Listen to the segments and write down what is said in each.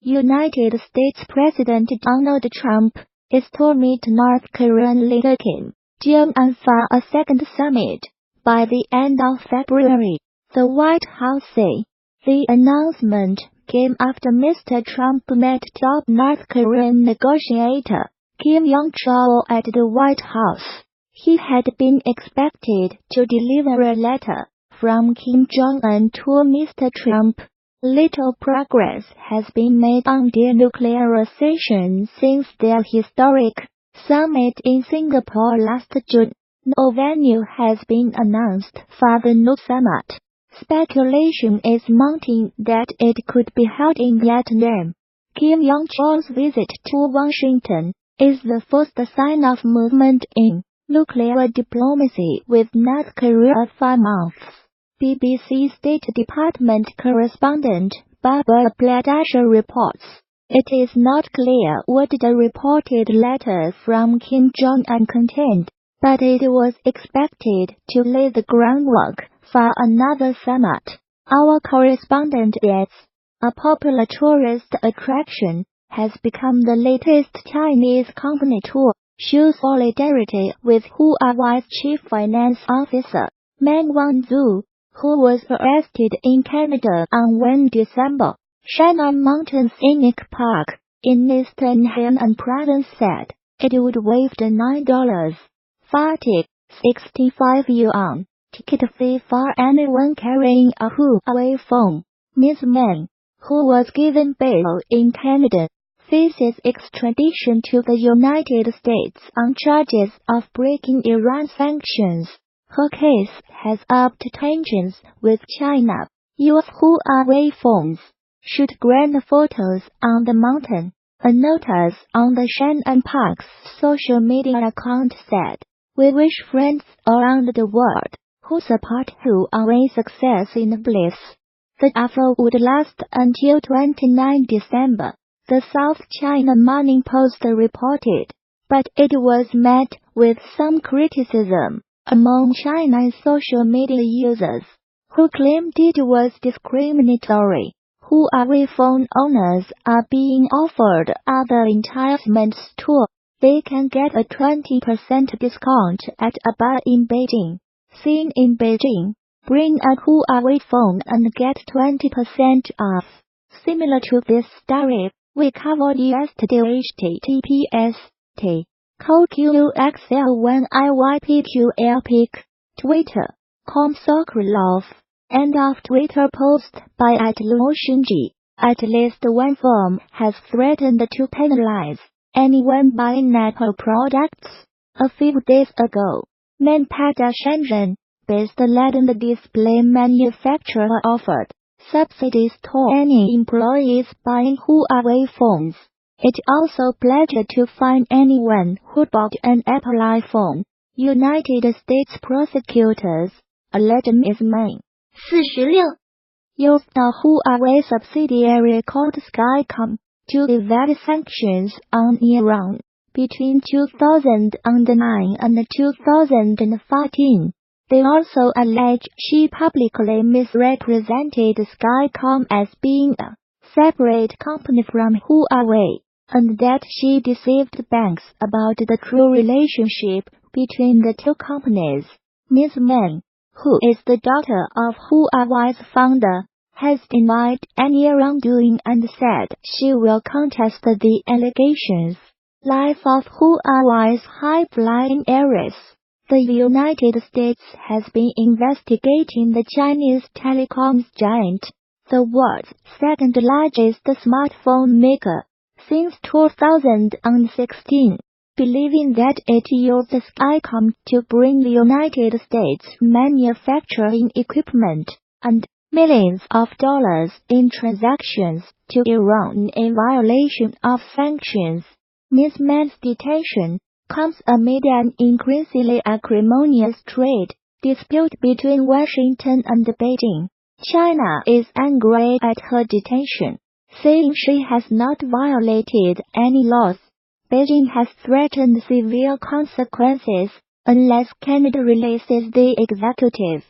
United States President Donald Trump is to meet North Korean leader Kim Jong-un for a second summit by the end of February, the White House said. The announcement came after Mr. Trump met top North Korean negotiator Kim Jong-un at the White House. He had been expected to deliver a letter from Kim Jong-un to Mr. Trump. Little progress has been made on denuclearization since their historic summit in Singapore last June. No venue has been announced for the new summit. Speculation is mounting that it could be held in Vietnam. Kim Jong-un's visit to Washington is the first sign of movement in nuclear diplomacy with North Korea for months. BBC State Department correspondent Barbara Bladasher reports. It is not clear what the reported letter from Kim Jong-un contained, but it was expected to lay the groundwork for another summit. Our correspondent adds, a popular tourist attraction has become the latest Chinese company to show solidarity with Huawei's chief finance officer, Meng Wanzhou, who was arrested in Canada on 1 December. Shannon Mountain Scenic Park in eastern Henan Province said it would waive the $9.40 65 yuan ticket fee for anyone carrying a Huawei phone. Ms. Meng, who was given bail in Canada, faces extradition to the United States on charges of breaking Iran sanctions. Her case has upped tensions with China. U.S. Huawei phones shoot grand photos on the mountain. A notice on the Shannon Park's social media account said, "We wish friends around the world who support Huawei's success in bliss." The offer would last until 29 December, the South China Morning Post reported, but it was met with some criticism among China's social media users, who claimed it was discriminatory. Huawei phone owners are being offered other enticements too. They can get a 20% discount at a bar in Beijing. Seen in Beijing, bring a Huawei phone and get 20% off. Similar to this story, we covered yesterday https://t. QQXL1IYPQLPIC, Twitter.com Sokolov, end of Twitter post by @LuoXunji. At least one firm has threatened to penalize anyone buying Apple products. A few days ago, Manpada Shenzhen, based London display manufacturer offered subsidies to any employees buying Huawei phones. It also pledged to fine anyone who bought an Apple iPhone. United States prosecutors allege Ms. Meng, 46, used a Huawei subsidiary called Skycom to evade sanctions on Iran between 2009 and 2014. They also allege she publicly misrepresented Skycom as being a separate company from Huawei, and that she deceived banks about the true relationship between the two companies. Ms. Meng, who is the daughter of Huawei's founder, has denied any wrongdoing and said she will contest the allegations. Life of Huawei's high-flying heiress. The United States has been investigating the Chinese telecoms giant, the world's second-largest smartphone maker, since 2016, believing that it used Skycom to bring the United States manufacturing equipment and millions of dollars in transactions to Iran in violation of sanctions. Ms. Meng's detention comes amid an increasingly acrimonious trade dispute between Washington and Beijing. China is angry at her detention, saying she has not violated any laws. Beijing has threatened severe consequences unless Canada releases the executive.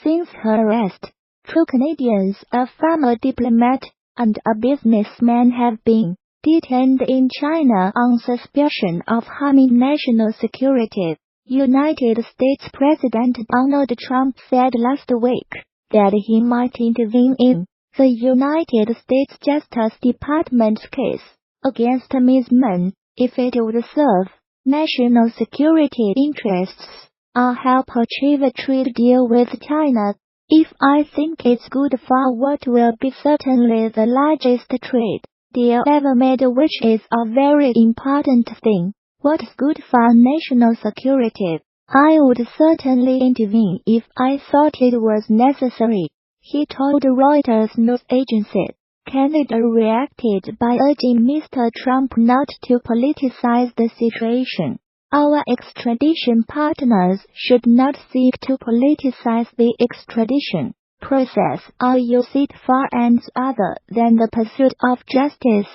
Since her arrest, two Canadians, a former diplomat, and a businessman have been detained in China on suspicion of harming national security. United States President Donald Trump said last week that he might intervene in the United States Justice Department's case against Ms. Meng if it would serve national security interests or help achieve a trade deal with China. If I think it's good for what will be certainly the largest trade deal ever made, which is a very important thing. What's good for national security? I would certainly intervene if I thought it was necessary, he told Reuters news agency. Canada reacted by urging Mr. Trump not to politicize the situation. Our extradition partners should not seek to politicize the extradition process or use it for ends other than the pursuit of justice,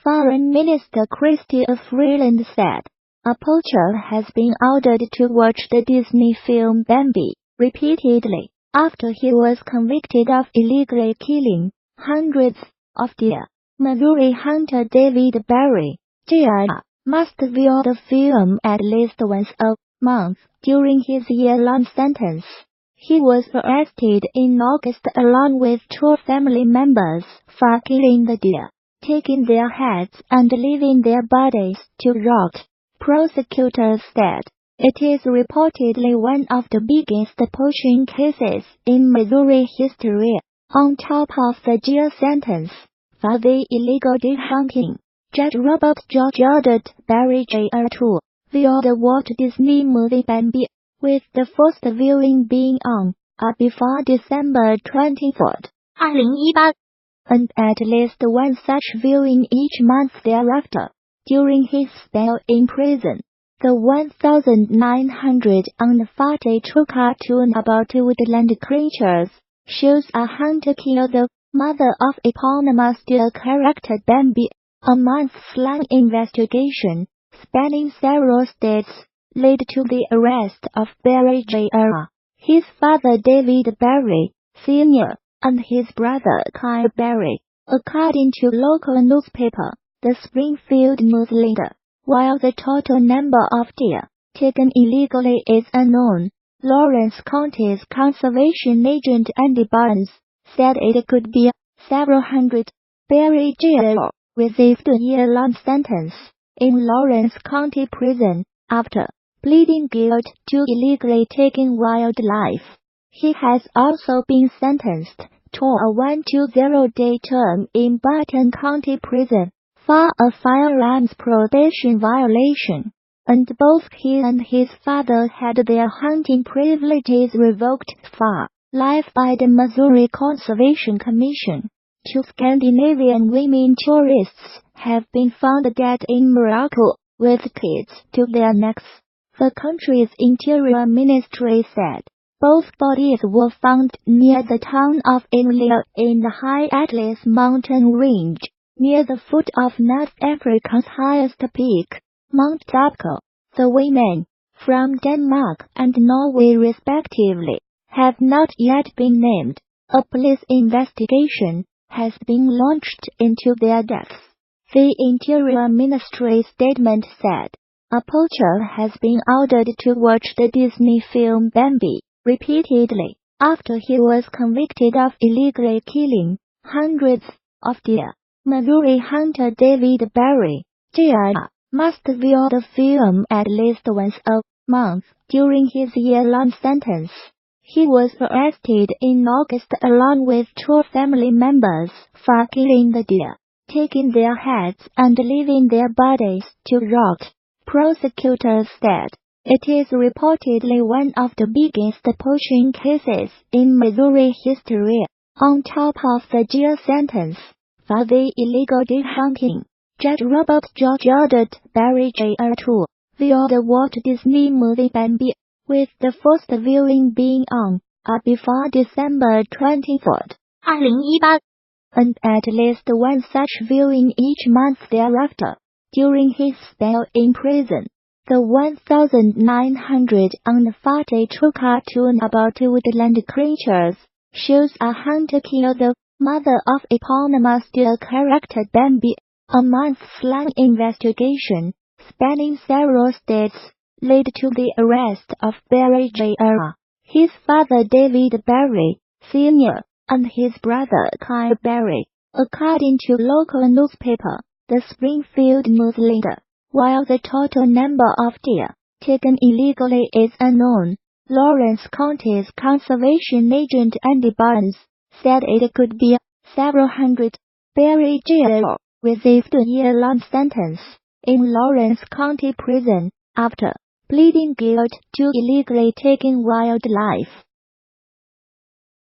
Foreign Minister Chrystia Freeland said. A poacher has been ordered to watch the Disney film Bambi repeatedly after he was convicted of illegally killing hundreds of deer. Missouri hunter David Barry, Jr., must view the film at least once a month during his year-long sentence. He was arrested in August along with 2 family members for killing the deer, taking their heads and leaving their bodies to rot. Prosecutors said it is reportedly one of the biggest poaching cases in Missouri history. On top of the jail sentence for the illegal deer hunting, Judge Robert George ordered Barry Jr. to view the Walt Disney movie Bambi, with the first viewing being on or before December 24, 2018, and at least one such viewing each month thereafter. During his spell in prison, the 1942 cartoon about woodland creatures shows a hunter kill the mother of eponymous deer character Bambi. A months-long investigation, spanning several states, led to the arrest of Barry Jr., his father David Barry, Sr., and his brother Kyle Barry, according to local newspaper, the Springfield News Leader. While the total number of deer taken illegally is unknown, Lawrence County's conservation agent Andy Barnes said it could be several hundred. Barry Jr. received a year-long sentence in Lawrence County Prison after pleading guilty to illegally taking wildlife. He has also been sentenced to a 120-day term in Barton County Prison for a firearms probation violation, and both he and his father had their hunting privileges revoked for life by the Missouri Conservation Commission. 2 Scandinavian women tourists have been found dead in Morocco with kids to their necks, the country's interior ministry said. Both bodies were found near the town of Imlea in the high Atlas mountain range, near the foot of North Africa's highest peak, Mount Topco. The women, from Denmark and Norway respectively, have not yet been named. A police investigation has been launched into their deaths, the Interior Ministry statement said. A poacher has been ordered to watch the Disney film Bambi repeatedly after he was convicted of illegally killing hundreds of deer. Missouri hunter David Barry, Jr., must view the film at least once a month during his year-long sentence. He was arrested in August along with 2 family members for killing the deer, taking their heads and leaving their bodies to rot. Prosecutors said it is reportedly one of the biggest poaching cases in Missouri history. On top of the jail sentence for the illegal deer hunting, Judge Robert George ordered Barry Jr. to view the Walt Disney movie Bambi, with the first viewing being on or before December 24, 2018, and at least one such viewing each month thereafter. During his spell in prison, the 1942 cartoon about woodland creatures shows a hunter kill the mother of eponymous dual character Bambi. A months-long investigation, spanning several states, led to the arrest of Barry Jr., his father David Barry, Sr., and his brother Kyle Barry. According to local newspaper, the Springfield News Leader, while the total number of deer taken illegally is unknown, Lawrence County's conservation agent Andy Barnes said it could be several hundred. Barry Jr. received a year-long sentence in Lawrence County Prison after pleading guilty to illegally taking wildlife.